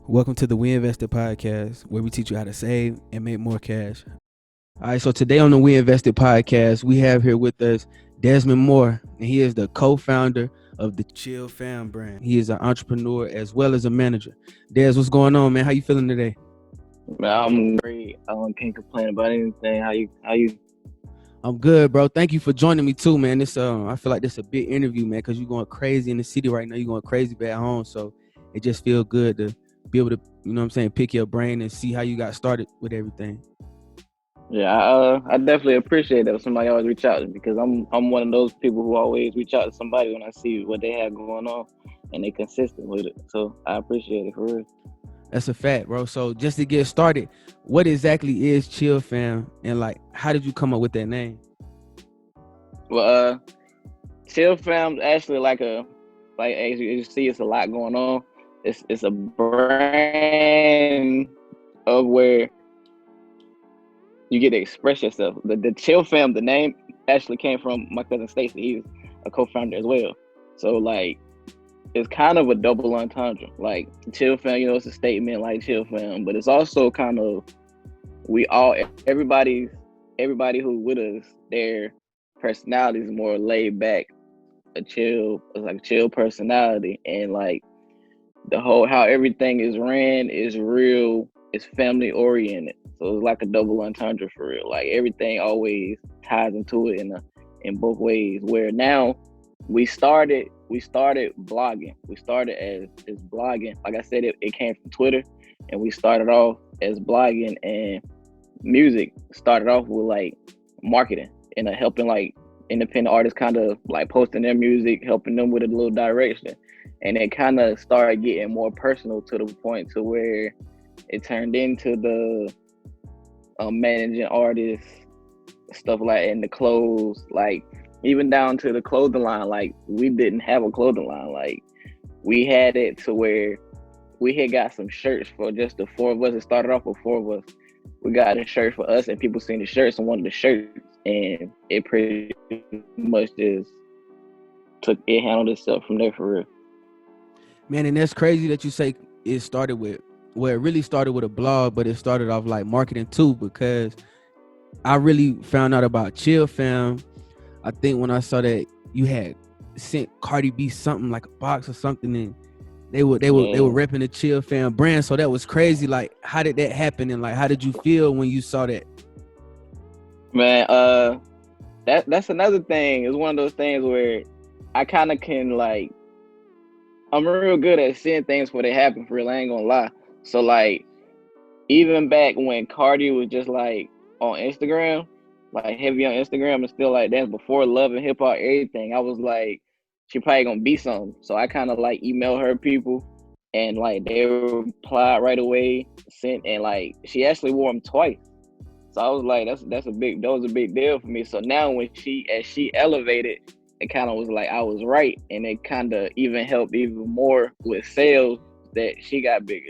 Welcome to the WEInvested podcast, where we teach you how to save and make more cash. All right, so today on the WEInvested podcast, we have here with us Desmond Moore, and he is the co-founder of the Chill Fam brand. He is an entrepreneur as well as a manager. Des, what's going on, man? How you feeling today? Man, I'm great. I can't complain about anything. How you? I'm good, bro. Thank you for joining me too, man. This I feel like this is a big interview, man, because you're going crazy in the city right now. You're going crazy back home, so it just feels good to be able to, pick your brain and see how you got started with everything. Yeah, I definitely appreciate that when somebody always reach out to me, because I'm one of those people who always reach out to somebody when I see what they have going on and they consistent with it. So I appreciate it for real. That's a fact, bro. So just to get started, what exactly is Chill Fam, and how did you come up with that name? Well, Chill Fam actually as you see, it's a lot going on. It's a brand of where you get to express yourself. The Chill Fam, the name actually came from my cousin Stacy. He's a co-founder as well. So it's kind of a double entendre. Like Chill Fam, it's a statement like Chill Fam, but it's also kind of everybody who with us, their personality is more laid back, a chill personality, and the whole how everything is ran is real. It's family oriented, so it's like a double entendre for real. Like everything always ties into it in both ways. Where now we started blogging. We started as blogging. Like I said, it came from Twitter, and we started off as blogging, and music started off with marketing and helping independent artists kind of posting their music, helping them with a little direction. And it kind of started getting more personal to the point to where it turned into the managing artists, stuff and the clothes, even down to the clothing line. We didn't have a clothing line. We had it to where we had got some shirts for just the four of us. It started off with four of us. We got a shirt for us, and people seen the shirts and wanted the shirts, and it pretty much just handled itself from there for real. Man, and that's crazy that you say it really started with a blog, but it started off like marketing too, because I really found out about Chill Fam, I think when I saw that you had sent Cardi B something like a box or something, and they were repping the Chill Fam brand. So that was crazy. Like, how did that happen, and how did you feel when you saw that? Man, that's another thing. It's one of those things where I kind of can I'm real good at seeing things before they happen, for real. I ain't gonna lie. So even back when Cardi was just on Instagram, heavy on Instagram, and still that's before Love and Hip Hop, everything, I was she probably gonna be something. So I kind of emailed her people, and they replied right away, sent, and she actually wore them twice. So I was that was a big deal for me. So now when she elevated, it kind of was I was right, and it kind of even helped even more with sales that she got bigger.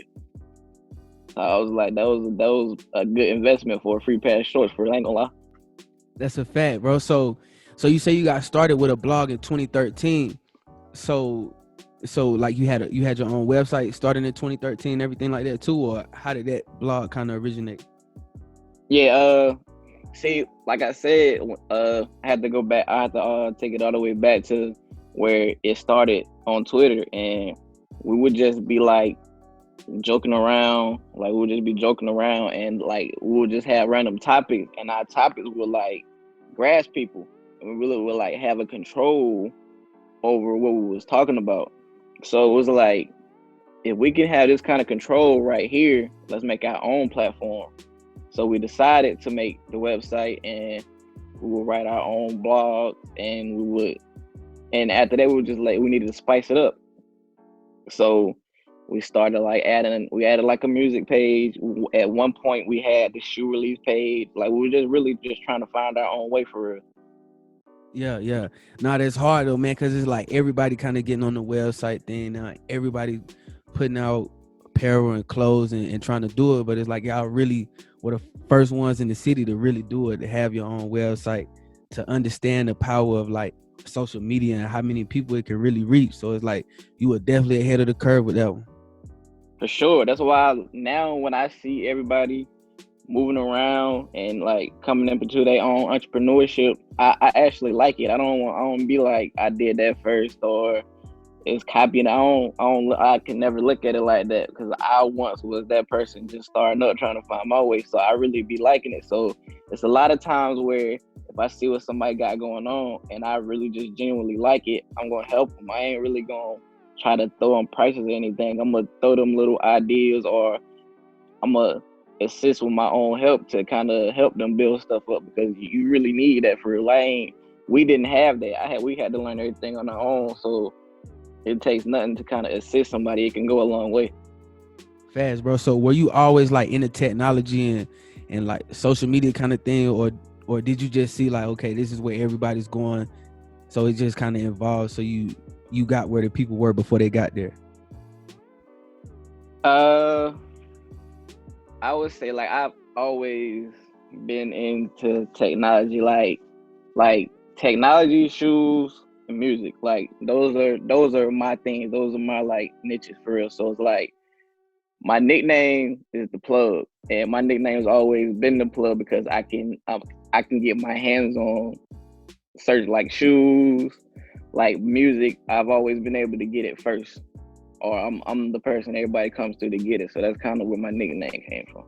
So I was that was a good investment for a free pair of shorts, for I ain't gonna lie. That's a fact, bro. So you say you got started with a blog in 2013. So you had your own website starting in 2013, everything like that too, or how did that blog kind of originate? Yeah, see, like I said, I had to go back. I had to take it all the way back to where it started on Twitter, and we would just be joking around. We would just be joking around, and we would just have random topics, and our topics would grasp people, and we really would have a control over what we was talking about. So it was if we can have this kind of control right here, let's make our own platform. So we decided to make the website, and we would write our own blog, and after that we needed to spice it up. So we started added a music page. At one point we had the shoe release page. We were just really just trying to find our own way for real. Yeah. Nah, that's hard though, man, because it's everybody kind of getting on the website thing now. Everybody putting out apparel and clothes and trying to do it, but it's y'all really were the first ones in the city to really do it, to have your own website, to understand the power of social media and how many people it can really reach. So it's you were definitely ahead of the curve with that one. For sure. That's why now when I see everybody moving around and like coming into their own entrepreneurship, I actually like it. I don't be like I did that first or it's copying. I can never look at it like that because I once was that person just starting up trying to find my way. So I really be liking it. So it's a lot of times where if I see what somebody got going on and I really just genuinely like it, I'm gonna help them. I ain't really gonna try to throw them prices or anything. I'm gonna throw them little ideas or I'm gonna assist with my own help to kind of help them build stuff up because you really need that for real. We didn't have that. We had to learn everything on our own. So it takes nothing to kind of assist somebody. It can go a long way. Fast, bro. So were you always like into technology and like social media kind of thing, or did you just see like, okay, this is where everybody's going, so it just kind of evolved, so you got where the people were before they got there? Uh, I would say like I've always been into technology, like technology, shoes, and music. Like those are my things. Those are my like niches for real. So it's like my nickname is the plug, and my nickname's always been the plug because I can get my hands on certain like shoes, like music. I've always been able to get it first, or I'm the person everybody comes to get it. So that's kind of where my nickname came from.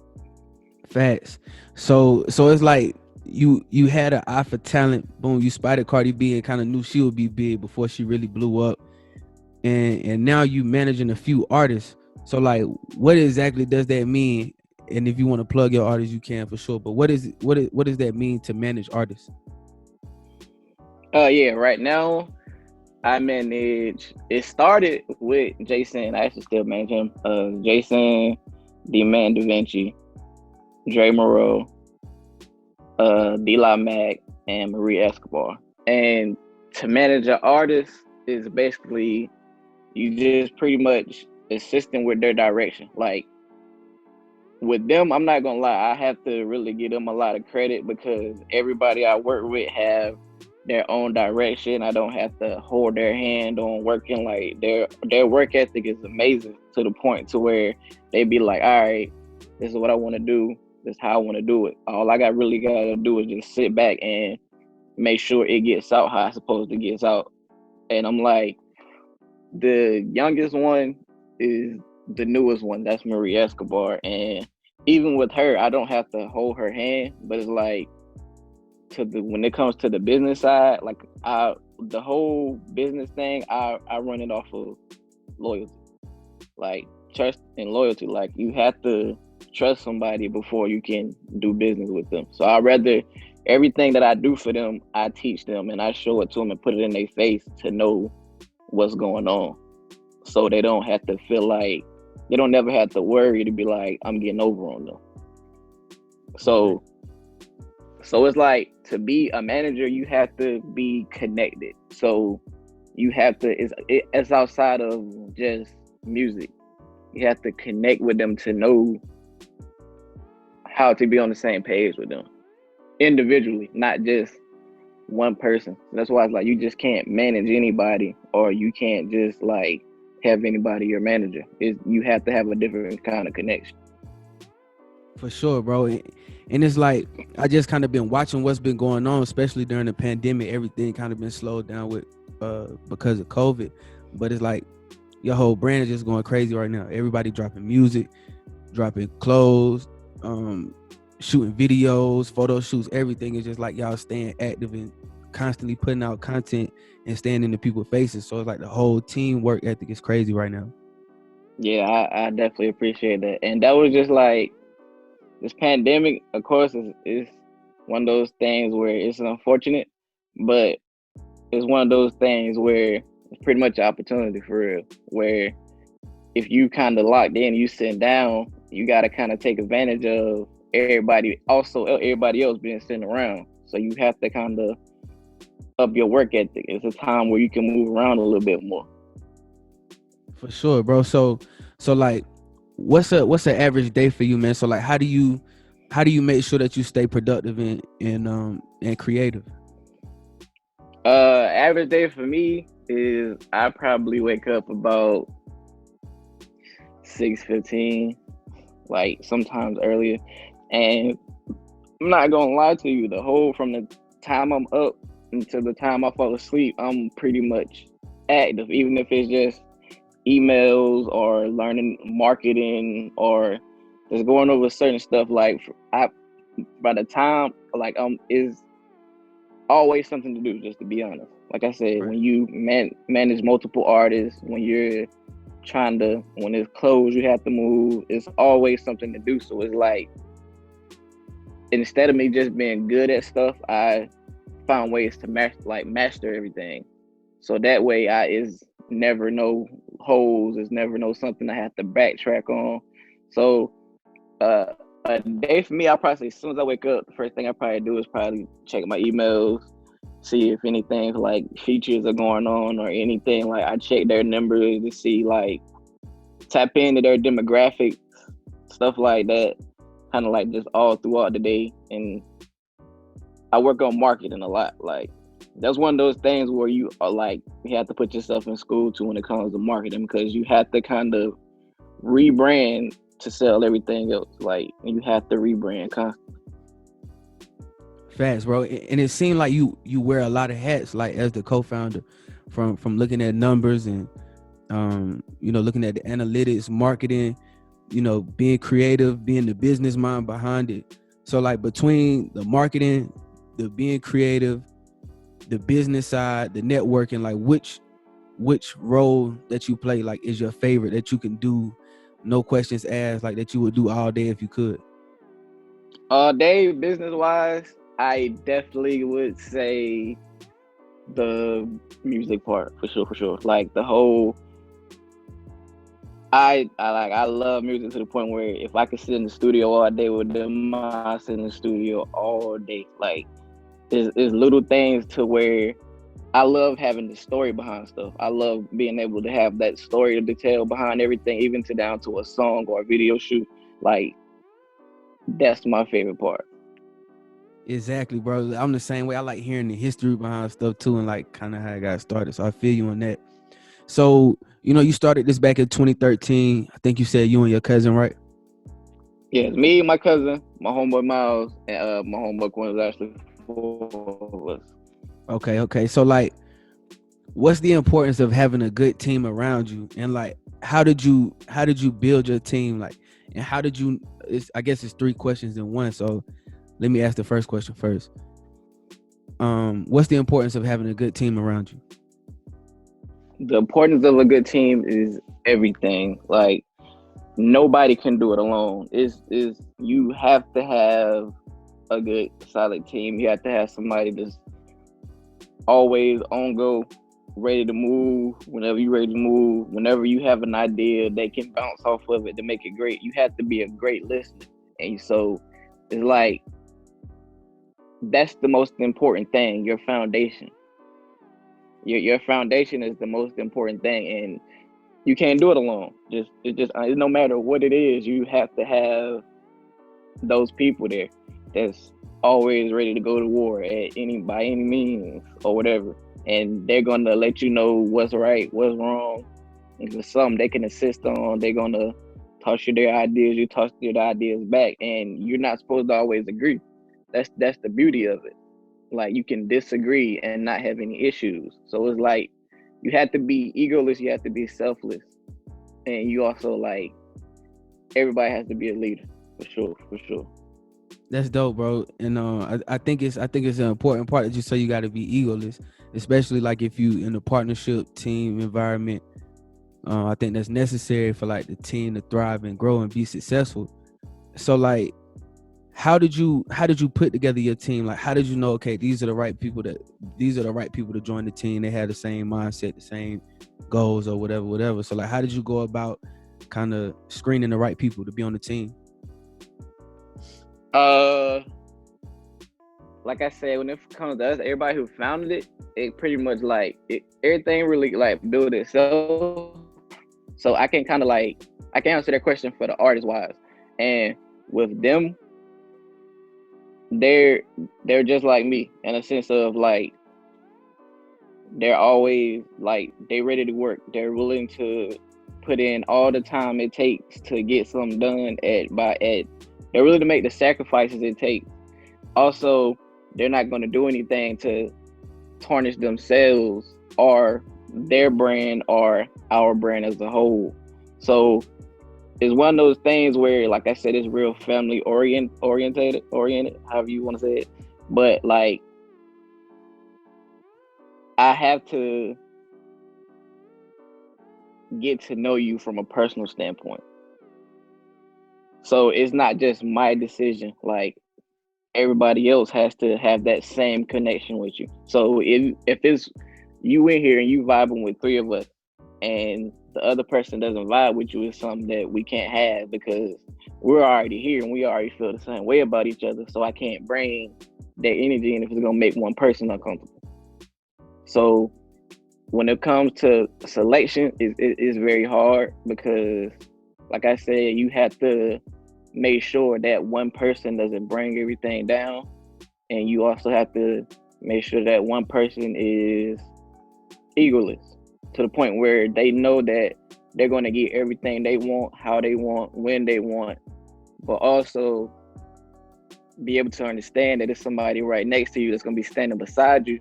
Facts. So it's like you had an eye for talent. Boom, you spotted Cardi B and kind of knew she would be big before she really blew up. And now you managing a few artists. So like, what exactly does that mean? And if you want to plug your artists, you can for sure. But what does that mean to manage artists? Yeah, right now I manage. It started with Jason. I actually still manage him. Jason, the Man Da Vinci, Dre Moreau, D Mac, and Marie Escobar. And to manage an artist is basically you just pretty much assisting with their direction. Like with them, I'm not gonna lie, I have to really give them a lot of credit because everybody I work with have their own direction. I don't have to hold their hand on working. Like their work ethic is amazing to the point to where they be like, all right, this is what I want to do. This is how I want to do it. All I got really gotta do is just sit back and make sure it gets out how it's supposed to get out. And I'm like, the youngest one is the newest one. That's Marie Escobar. And even with her, I don't have to hold her hand, but it's like when it comes to the business side, like the whole business thing, I run it off of loyalty. Like trust and loyalty. Like you have to trust somebody before you can do business with them. So I rather everything that I do for them, I teach them and I show it to them and put it in their face to know what's going on. So they don't have to feel like they don't never have to worry to be like I'm getting over on them. So it's like to be a manager, you have to be connected. So you have to it's outside of just music. You have to connect with them to know how to be on the same page with them individually, not just one person. That's why it's like you just can't manage anybody, or you can't just like have anybody your manager. You have to have a different kind of connection. For sure, bro. And it's like I just kind of been watching what's been going on, especially during the pandemic. Everything kind of been slowed down with because of COVID. But it's like your whole brand is just going crazy right now. Everybody dropping music, dropping clothes, shooting videos, photo shoots. Everything is just like y'all staying active and constantly putting out content and staying in the people's faces. So it's like the whole team work ethic is crazy right now. Yeah, I definitely appreciate that. And that was just like this pandemic, of course, is one of those things where it's unfortunate, but it's one of those things where it's pretty much an opportunity for real. Where if you kind of locked in, you sitting down, you got to kind of take advantage of everybody else being sitting around. So you have to kind of up your work ethic. It's a time where you can move around a little bit more. For sure, bro. So like what's an average day for you, man? So like how do you make sure that you stay productive and creative? Average day for me is I probably wake up about 6:15, like sometimes earlier. And I'm not gonna lie to you, the whole from the time I'm up until the time I fall asleep, I'm pretty much active, even if it's just emails or learning marketing or just going over certain stuff. Like I, by the time like is always something to do. Just to be honest, like I said, Right. when you manage multiple artists, when you're when it's closed, you have to move. It's always something to do. So it's like instead of me just being good at stuff, I found ways to master everything. So that way, I is never no holes. It's never no something I have to backtrack on. So a day for me, I'll probably say as soon as I wake up, the first thing I probably do is probably check my emails, see if anything like features are going on or anything. Like I check their numbers to see like tap into their demographics, stuff like that. Kind of like just all throughout the day, and I work on marketing a lot. Like that's one of those things where you are like you have to put yourself in school too when it comes to marketing because you have to kind of rebrand to sell everything else. Like you have to rebrand constantly. Facts, bro. And it seemed like you wear a lot of hats, like as the co-founder, from looking at numbers and looking at the analytics, marketing, being creative, being the business mind behind it. So like between the marketing, the being creative, the business side, the networking, like which role that you play like is your favorite that you can do, no questions asked, like that you would do all day if you could? Day business wise, I definitely would say the music part for sure. Like the whole I love music to the point where if I could sit in the studio all day with them, I sit in the studio all day. Like there's little things to where I love having the story behind stuff. I love being able to have that story to tell behind everything, even to down to a song or a video shoot. Like that's my favorite part. Exactly, bro. I'm the same way. I like hearing the history behind stuff too, and like kind of how it got started. So I feel you on that. So you started this back in 2013. I think you said you and your cousin, right? Yeah, it's me, my cousin, my homeboy Miles, and my homeboy Quinn was actually four of us. Okay. So like, what's the importance of having a good team around you, and like, how did you build your team, like, and how did you? I guess it's three questions in one. So let me ask the first question first. What's the importance of having a good team around you? The importance of a good team is everything. Like nobody can do it alone. Is you have to have a good solid team. You have to have somebody that's always on go, ready to move whenever you're ready to move. Whenever you have an idea, they can bounce off of it to make it great. You have to be a great listener. And so it's like that's the most important thing, your foundation. Your foundation is the most important thing and you can't do it alone. No matter what it is, you have to have those people there that's always ready to go to war at by any means or whatever, and they're gonna let you know what's right, what's wrong. If it's something they can assist on, they're gonna toss you their ideas. You toss their ideas back, and you're not supposed to always agree. That's the beauty of it. Like you can disagree and not have any issues. So it's like you have to be egoless, you have to be selfless, and you also like everybody has to be a leader for sure. That's dope, bro. And I think it's an important part that you say you got to be egoless, especially like if you in a partnership team environment. I think that's necessary for like the team to thrive and grow and be successful. So like, how did you put together your team? Like, how did you know, okay, these are the right people to join the team? They had the same mindset, the same goals or whatever. So like, how did you go about kind of screening the right people to be on the team? Uh, like I said, when it comes to us, everybody who founded it, it pretty much everything really like built itself. So I can kind of like I can answer that question for the artist wise, and with them, they're they're just like me in a sense of like they're always like they ready to work. They're willing to. put in all the time it takes to get something done they're willing to make the sacrifices it takes. Also, they're not going to do anything to tarnish themselves or their brand or our brand as a whole. So it's one of those things where, like I said, it's real family oriented, however you want to say it. But like, I have to get to know you from a personal standpoint. So it's not just my decision. Like, everybody else has to have that same connection with you. So if it's you in here and you vibing with three of us, and the other person doesn't vibe with you, it's something that we can't have because we're already here and we already feel the same way about each other. So I can't bring that energy in if it's gonna make one person uncomfortable. So when it comes to selection, it's very hard because, like I said, you have to make sure that one person doesn't bring everything down, and you also have to make sure that one person is egoless to the point where they know that they're going to get everything they want, how they want, when they want, but also be able to understand that there's somebody right next to you that's going to be standing beside you,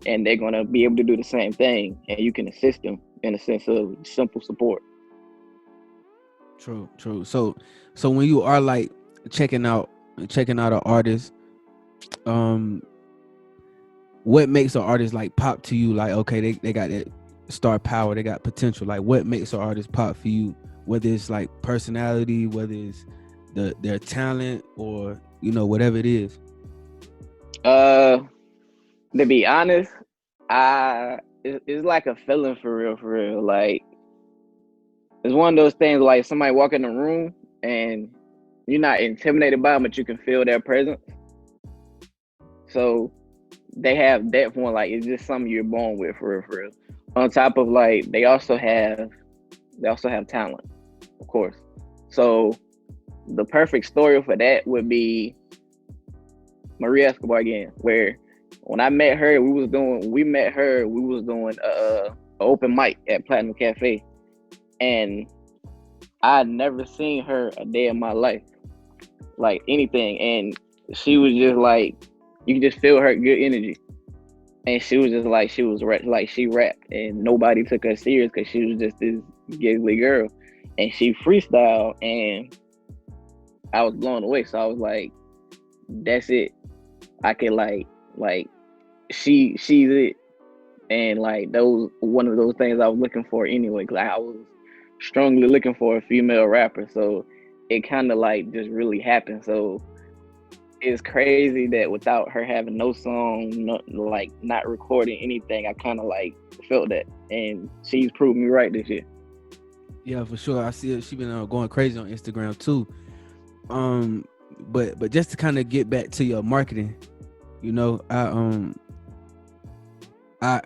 and they're going to be able to do the same thing, and you can assist them in a sense of simple support. True. So when you are like checking out an artist, what makes an artist like pop to you? Like, okay, they got that star power, they got potential. Like, what makes an artist pop for you? Whether it's like personality, whether it's their talent, or whatever it is. To be honest, it's like a feeling for real. Like, it's one of those things like somebody walk in the room and you're not intimidated by them, but you can feel their presence. So they have that one, like it's just something you're born with for real. On top of like they also have talent, of course. So the perfect story for that would be Maria Escobar again, where when I met her, we was doing a open mic at Platinum Cafe, and I'd never seen her a day in my life, like anything, and she was just like, you could just feel her good energy, and she was just like, she rapped, and nobody took her serious because she was just this giggly girl, and she freestyled, and I was blown away. So I was like, that's it. I could like she's it, and like those one of those things I was looking for anyway. Cause I was strongly looking for a female rapper, so it kind of like just really happened. So it's crazy that without her having no song, not recording anything, I kind of like felt that, and she's proved me right this year. Yeah, for sure. I see it. She been going crazy on Instagram too. But just to kind of get back to your marketing, I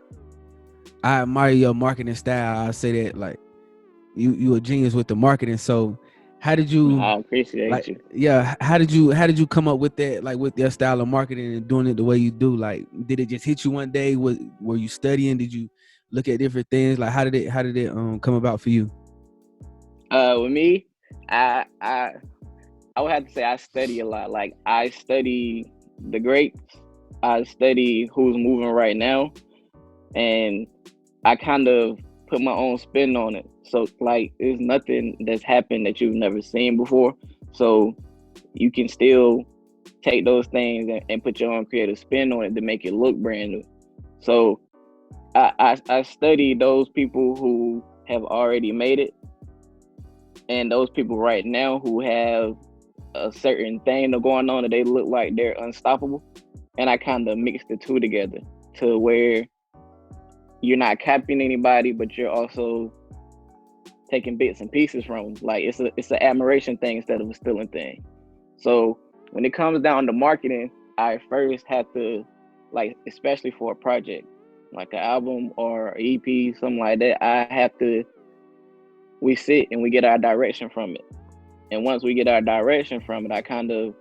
admire your marketing style. I say that like you a genius with the marketing. So how did you I appreciate you. Yeah, how did you come up with that, like with your style of marketing and doing it the way you do? Like, did it just hit you one day? Were you studying? Did you look at different things? Like, how did it come about for you? With me, I would have to say I study a lot. Like, I study the greats, I study who's moving right now, and I kind of put my own spin on it. So like, there's nothing that's happened that you've never seen before. So you can still take those things and put your own creative spin on it to make it look brand new. So I study those people who have already made it, and those people right now who have a certain thing going on that they look like they're unstoppable. And I kind of mix the two together to where you're not copying anybody, but you're also taking bits and pieces from them. Like, it's an admiration thing instead of a stealing thing. So when it comes down to marketing, I first have to, like, especially for a project, like an album or an EP, something like that, we sit and we get our direction from it. And once we get our direction from it, I kind of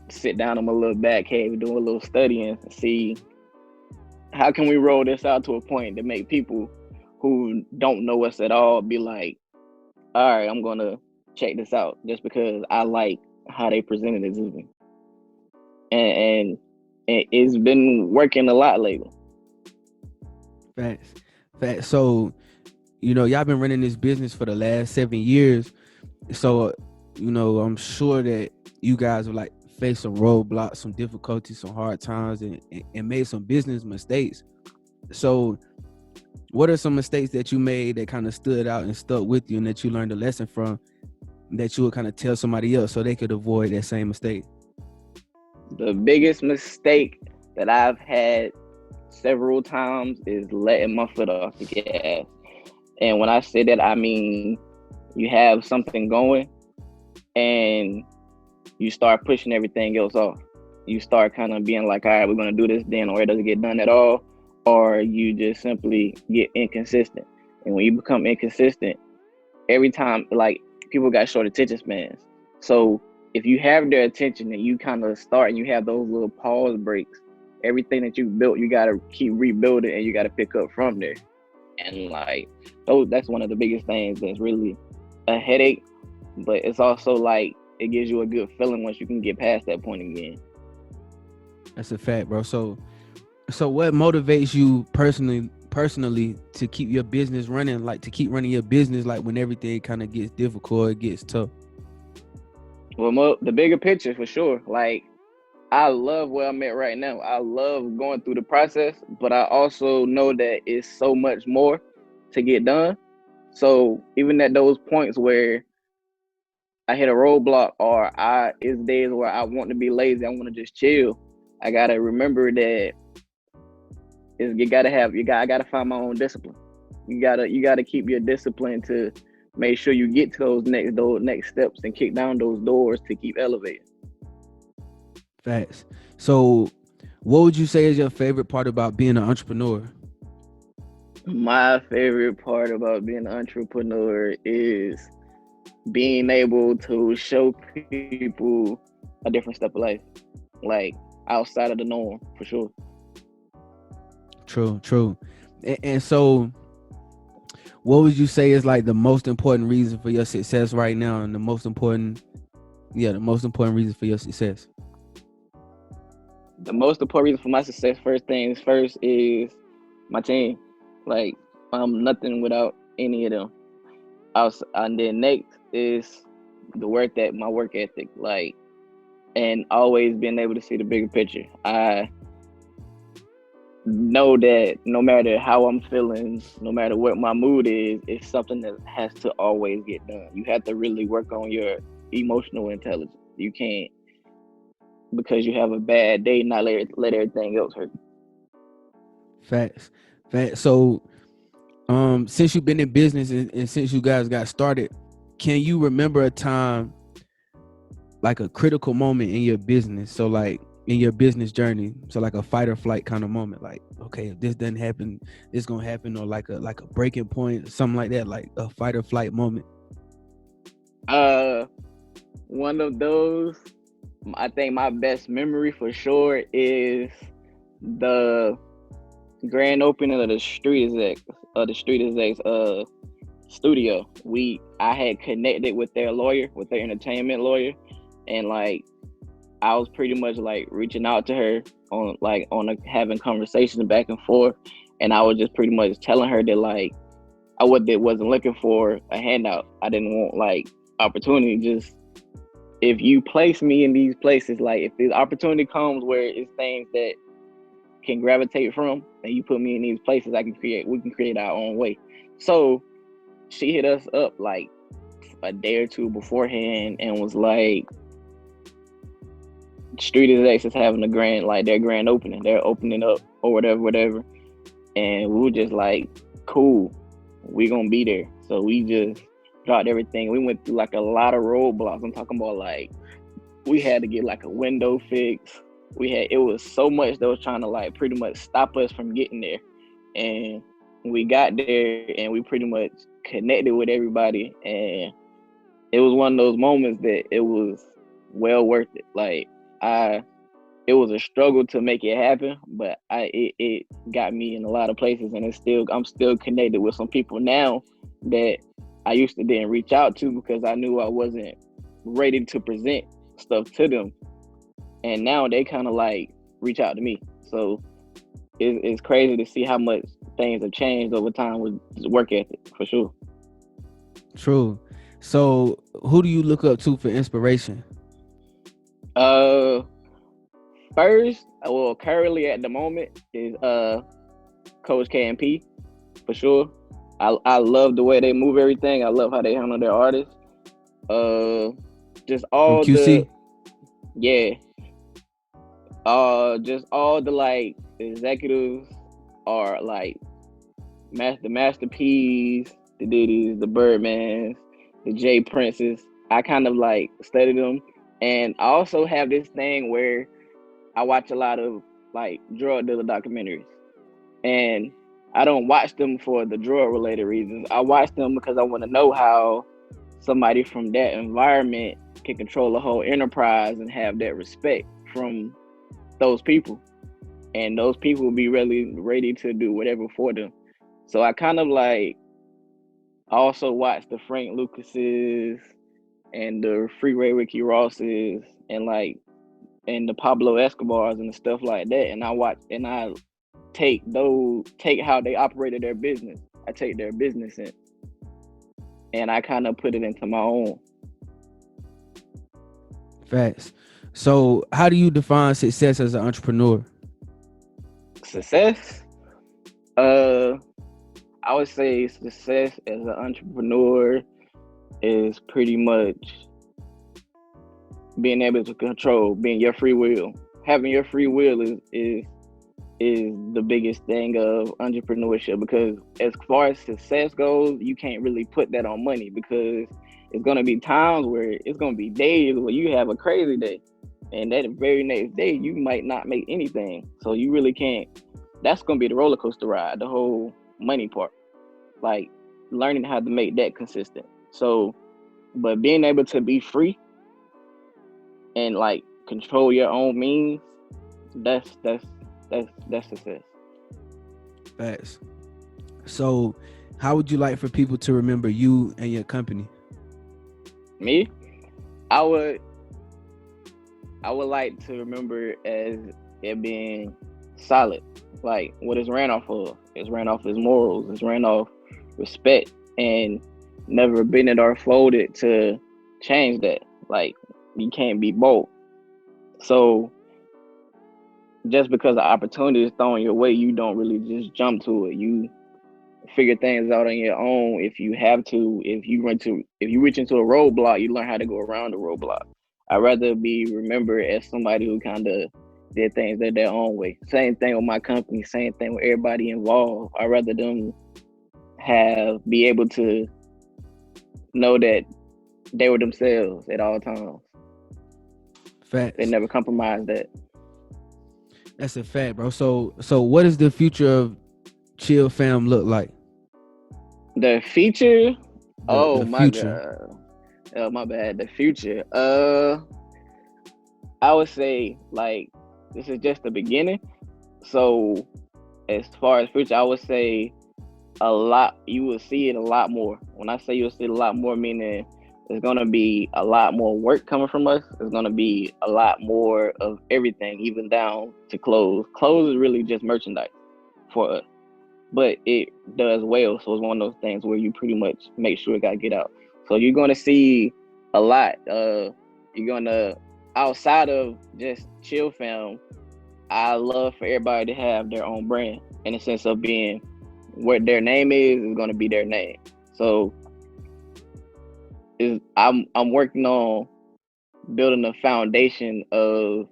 sit down in my little back cave, do a little studying, and see how can we roll this out to a point to make people who don't know us at all be like, all right, I'm gonna check this out just because I like how they presented it to me, and it's been working a lot lately. Facts. Facts. So, y'all been running this business for the last 7 years. So, I'm sure that you guys have like faced some roadblocks, some difficulties, some hard times, and made some business mistakes. So, what are some mistakes that you made that kind of stood out and stuck with you and that you learned a lesson from that you would kind of tell somebody else so they could avoid that same mistake? The biggest mistake that I've had several times is letting my foot off the gas. And when I say that, I mean you have something going and you start pushing everything else off. You start kind of being like, all right, we're going to do this then, or it doesn't get done at all, or you just simply get inconsistent. And when you become inconsistent, every time, like, people got short attention spans. So if you have their attention and you kind of start and you have those little pause breaks, everything that you built, you got to keep rebuilding and you got to pick up from there. And like, that's one of the biggest things that's really a headache, but it's also like, it gives you a good feeling once you can get past that point again. That's a fact, bro. So what motivates you personally to keep your business running, like to keep running your business, like when everything kind of gets difficult, it gets tough? Well, the bigger picture for sure. Like, I love where I'm at right now. I love going through the process, but I also know that it's so much more to get done. So even at those points where I hit a roadblock or it's days where I want to be lazy, I want to just chill, I gotta remember that I gotta find my own discipline. You gotta keep your discipline to make sure you get to those next steps and kick down those doors to keep elevating. Facts. So what would you say is your favorite part about being an entrepreneur? My favorite part about being an entrepreneur is being able to show people a different step of life, like outside of the norm, for sure. True. And so what would you say is like the most important reason for your success right now, and the most important reason for your success? The most important reason for my success, first things first, is my team. Like, I'm nothing without any of them. And then next is my work ethic, like, and always being able to see the bigger picture. I know that no matter how I'm feeling, no matter what my mood is, it's something that has to always get done. You have to really work on your emotional intelligence. You can't, because you have a bad day, not let everything else hurt. Facts. So since you've been in business and since you guys got started, can you remember a time, like a critical moment in your business? So like in your business journey, so like a fight or flight kind of moment, like, okay, if this doesn't happen, it's gonna happen, or like a breaking point, something like that, like a fight or flight moment. One of those, I think my best memory for sure is the grand opening of the Street Execs studio. I had connected with their lawyer, with their entertainment lawyer, and like, I was pretty much like reaching out to her having conversations back and forth, and I was just pretty much telling her that like I wasn't looking for a handout. I didn't want like opportunity. Just, if you place me in these places, like if this opportunity comes where it's things that can gravitate from, and you put me in these places, we can create our own way. So she hit us up like a day or two beforehand and was like, Street Execs is having their grand opening. They're opening up or whatever. And we were just like, cool, we gonna be there. So we just dropped everything. We went through like a lot of roadblocks. I'm talking about like, we had to get like a window fix. It was so much that was trying to like pretty much stop us from getting there. And we got there and we pretty much connected with everybody. And it was one of those moments that it was well worth it. Like, it was a struggle to make it happen, but it got me in a lot of places, and I'm still connected with some people now that I used to didn't reach out to because I knew I wasn't ready to present stuff to them, and now they kind of like reach out to me. So it's crazy to see how much things have changed over time with work ethic, for sure. True. So who do you look up to for inspiration? Uh, First, well, currently at the moment is Coach K and P, for sure. I love the way they move everything. I love how they handle their artists. Uh, just From all the QC? yeah, just all the like executives are like the Master P's, the Diddy's, the Birdmans, the J Princes. I kind of like study them, and I also have this thing where I watch a lot of like drug dealer documentaries, and I don't watch them for the drug related reasons. I watch them because I want to know how somebody from that environment can control a whole enterprise and have that respect from those people, and those people will be really ready to do whatever for them. So I kind of like also watch the Frank Lucases and the Freeway Ricky Rosses and like and the Pablo Escobars and the stuff like that, and I watch and I take how they operated their business. I take their business in, and I kind of put it into my own. Facts. So how do you define success as an entrepreneur? Success, uh, I would say success as an entrepreneur is pretty much being able to control, being your free will. Having your free will is the biggest thing of entrepreneurship, because as far as success goes, you can't really put that on money, because it's gonna be times where it's gonna be days where you have a crazy day, and that very next day you might not make anything. So you really can't. That's gonna be the roller coaster ride, the whole money part, like learning how to make that consistent. So, but being able to be free and like control your own means, that's success. Facts. So how would you like for people to remember you and your company? Me, I would I would like to remember as it being solid. Like what it's ran off of. It's ran off as morals. It's ran off respect, and never bended or folded to change that. Like you can't be bold. So just because the opportunity is thrown your way, you don't really just jump to it. You figure things out on your own if you have to. If you reach into a roadblock, you learn how to go around the roadblock. I'd rather be remembered as somebody who kind of did things their own way. Same thing with my company. Same thing with everybody involved. I'd rather them be able to know that they were themselves at all times. They Facts. never compromised that. That's a fact, bro. So what does the future of Chill Fam look like? The feature. The Oh my future. god. Oh my bad. The future. I would say like this is just the beginning. So as far as future, I would say a lot. You will see it a lot more. When I say you'll see it a lot more, meaning there's gonna be a lot more work coming from us. There's gonna be a lot more of everything, even down to clothes. Clothes is really just merchandise for us, but it does well. So it's one of those things where you pretty much make sure it got to get out. So you're gonna see a lot. You're gonna outside of just Chill Fam. I love for everybody to have their own brand in the sense of being what their name is gonna be their name. So I'm working on building a foundation of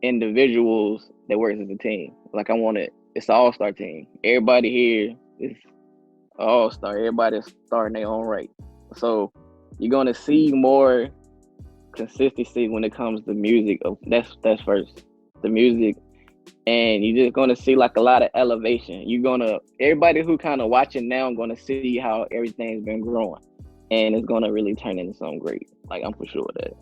individuals that works as a team. Like I want it's an all-star team. Everybody here is all-star. Everybody's starting their own right. So you're gonna see more consistency when it comes to music. That's first. The music, and you're just gonna see like a lot of elevation. Everybody who kind of watching now gonna see how everything's been growing, and it's gonna really turn into something great. Like I'm for sure of that.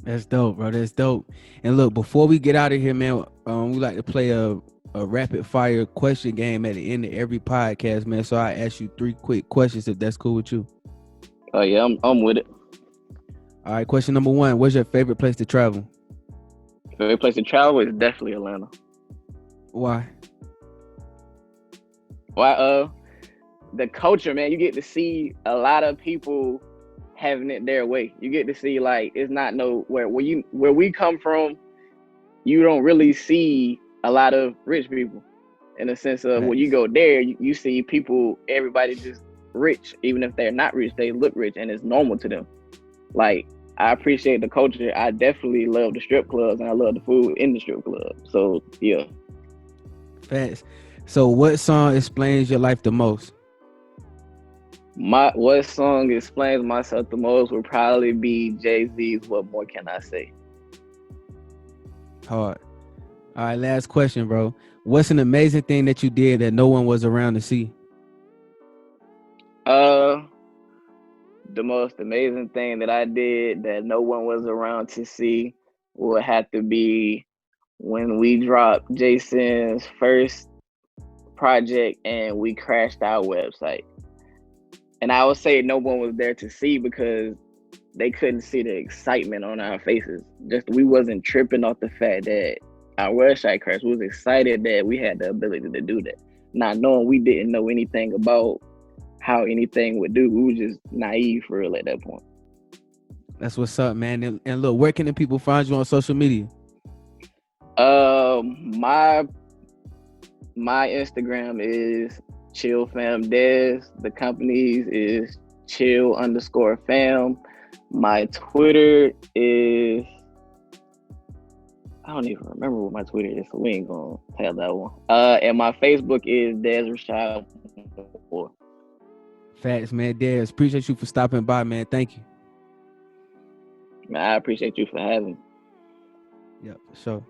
That's dope, bro. That's dope. And look, before we get out of here, man, we like to play a rapid fire question game at the end of every podcast, man. So I ask you 3 quick questions if that's cool with you. Oh yeah, I'm with it. All right, question number 1. What's your favorite place to travel? Favorite place to travel is definitely Atlanta. Why? Why? The culture, man. You get to see a lot of people having it their way. You get to see like it's not where we come from. You don't really see a lot of rich people, in the sense of when you go there, you see people. Everybody just rich, even if they're not rich, they look rich, and it's normal to them. Like, I appreciate the culture. I definitely love the strip clubs, and I love the food in the strip club. So yeah. Facts. So what song explains your life the most? What song explains myself the most would probably be Jay-Z's "What More Can I Say." Hard. All right, last question, bro. What's an amazing thing that you did that no one was around to see? The most amazing thing that I did that no one was around to see would have to be when we dropped Jason's first project and we crashed our website. And I would say no one was there to see because they couldn't see the excitement on our faces. Just we wasn't tripping off the fact that our website crashed. We was excited that we had the ability to do that. Not knowing we didn't know anything about how anything would do. We were just naive for real at that point. That's what's up, man. And look, where can the people find you on social media? My Instagram is ChillFamDez. The company's is chill_fam. My Twitter is, I don't even remember what my Twitter is, so we ain't gonna tell that one. And my Facebook is Dez Rashad. Facts, man. Dez, appreciate you for stopping by, man. Thank you. Man, I appreciate you for having me. Yep, for sure.